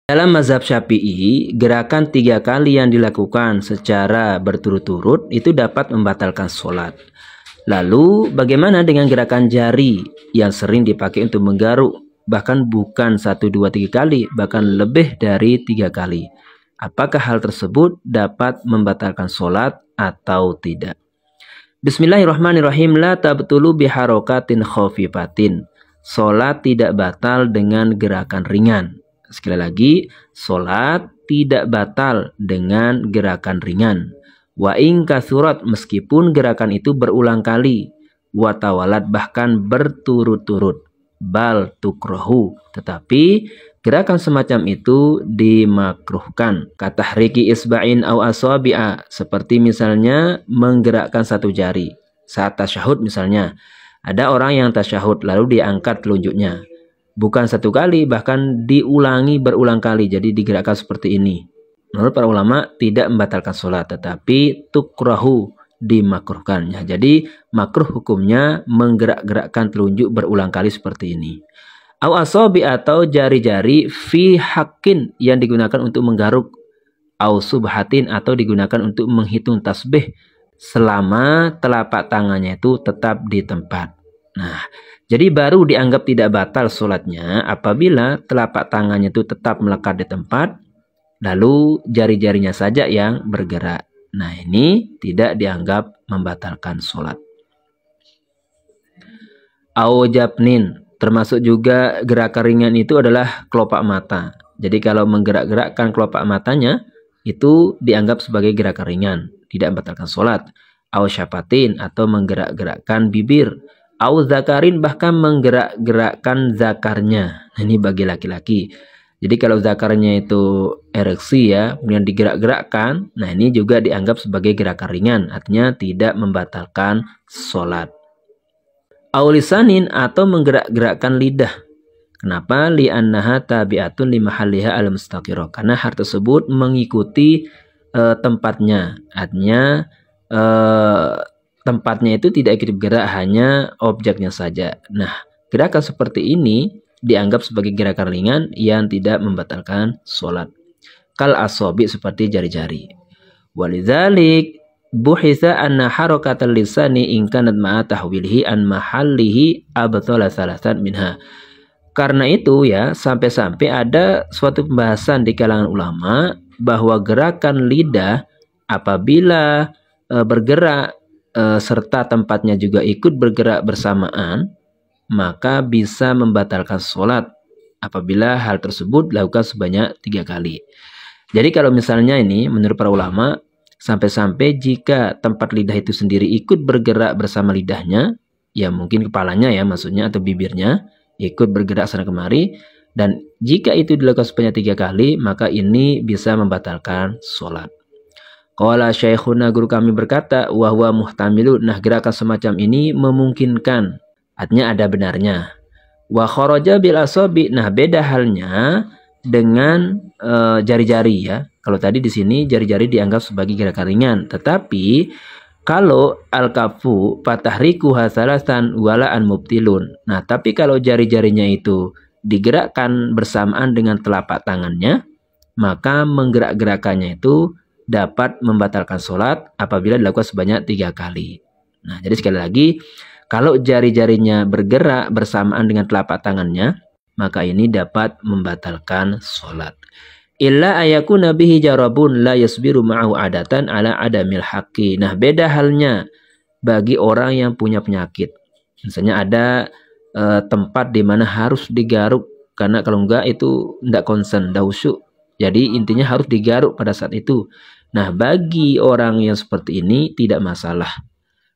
Dalam mazhab Syafi'i, gerakan 3 kali yang dilakukan secara berturut-turut itu dapat membatalkan sholat. Lalu bagaimana dengan gerakan jari yang sering dipakai untuk menggaruk, bahkan bukan 1, 2, 3 kali, bahkan lebih dari 3 kali? Apakah hal tersebut dapat membatalkan sholat atau tidak? Bismillahirrahmanirrahim. La tabtulu biharokatin khofifatin. Sholat tidak batal dengan gerakan ringan. Sekali lagi, sholat tidak batal dengan gerakan ringan. Wa in kasurat, meskipun gerakan itu berulang kali. Wa tawalat, bahkan berturut-turut. Bal tukrohu, tetapi gerakan semacam itu dimakruhkan. Katahriki isba'in au asabi'a, seperti misalnya menggerakkan 1 jari. Saat tasyahud misalnya, ada orang yang tasyahud lalu diangkat telunjuknya. Bukan 1 kali, bahkan diulangi berulang kali. Jadi digerakkan seperti ini. Menurut para ulama tidak membatalkan sholat, tetapi tukrahu, dimakruhkannya. Jadi makruh hukumnya menggerak-gerakkan telunjuk berulang kali seperti ini. Au asabi, atau jari-jari fi haqqin, yang digunakan untuk menggaruk. Au subhatin, atau digunakan untuk menghitung tasbih selama telapak tangannya itu tetap di tempat. Nah, jadi baru dianggap tidak batal sholatnya apabila telapak tangannya itu tetap melekat di tempat, lalu jari-jarinya saja yang bergerak. Nah, ini tidak dianggap membatalkan sholat. Aujabnin, termasuk juga gerakan ringan itu adalah kelopak mata. Jadi kalau menggerak-gerakkan kelopak matanya itu dianggap sebagai gerakan ringan, tidak membatalkan sholat. Ausyapatin, atau menggerak-gerakkan bibir. Au zakarin, bahkan menggerak-gerakkan zakarnya. Ini bagi laki-laki. Jadi kalau zakarnya itu ereksi ya, kemudian digerak-gerakkan, nah ini juga dianggap sebagai gerakan ringan, artinya tidak membatalkan sholat. Aulisanin, atau menggerak-gerakkan lidah. Kenapa? Li'annaha tabi'atun limahalliha al-mustaqirah. Karena hal tersebut mengikuti tempatnya, artinya tempatnya itu tidak ikut bergerak, hanya objeknya saja. Nah, gerakan seperti ini dianggap sebagai gerakan ringan yang tidak membatalkan sholat. Kal asobi, seperti jari-jari. Walidzalik buhitha anna harakatal lisani in kanat ma'a tahwilhi an mahallihi abtala salasan minha. Karena itu ya, sampai-sampai ada suatu pembahasan di kalangan ulama bahwa gerakan lidah apabila bergerak serta tempatnya juga ikut bergerak bersamaan, maka bisa membatalkan sholat apabila hal tersebut dilakukan sebanyak 3 kali. Jadi kalau misalnya ini menurut para ulama, sampai-sampai jika tempat lidah itu sendiri ikut bergerak bersama lidahnya, ya mungkin kepalanya ya maksudnya, atau bibirnya ikut bergerak sana kemari, dan jika itu dilakukan sebanyak 3 kali, maka ini bisa membatalkan sholat. Qala syekhuna, guru kami berkata, wa huwa muhtamilu, nah gerakan semacam ini memungkinkan, artinya ada benarnya. Wa kharaja bil asabi, nah beda halnya dengan jari-jari ya. Kalau tadi di sini jari-jari dianggap sebagai gerakan ringan, tetapi kalau al-kafu fatahriku hasalasan walaan mubtilun. Nah, tapi kalau jari-jarinya itu digerakkan bersamaan dengan telapak tangannya, maka menggerak-gerakannya itu dapat membatalkan sholat apabila dilakukan sebanyak 3 kali. Nah, jadi sekali lagi, kalau jari-jarinya bergerak bersamaan dengan telapak tangannya, maka ini dapat membatalkan sholat. Illa ayakuna bihi jarabun la yasbiru ma'ahu adatan ala adamil haqqi. Nah, beda halnya bagi orang yang punya penyakit. Misalnya ada tempat di mana harus digaruk, karena kalau enggak itu enggak konsen, enggak khusyuk. Jadi intinya harus digaruk pada saat itu. Nah, bagi orang yang seperti ini tidak masalah.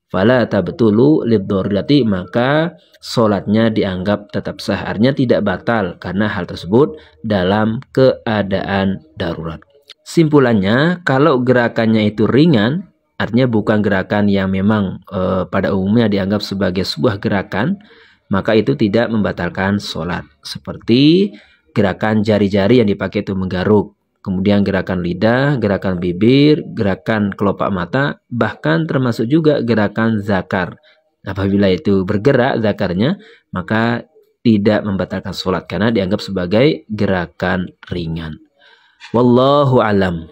Fala tabtulu lidorrati, maka sholatnya dianggap tetap sah, artinya tidak batal karena hal tersebut dalam keadaan darurat. Simpulannya, kalau gerakannya itu ringan, artinya bukan gerakan yang memang pada umumnya dianggap sebagai sebuah gerakan, maka itu tidak membatalkan sholat. Seperti gerakan jari-jari yang dipakai itu menggaruk, kemudian gerakan lidah, gerakan bibir, gerakan kelopak mata, bahkan termasuk juga gerakan zakar. Apabila itu bergerak zakarnya, maka tidak membatalkan sholat karena dianggap sebagai gerakan ringan. Wallahu alam.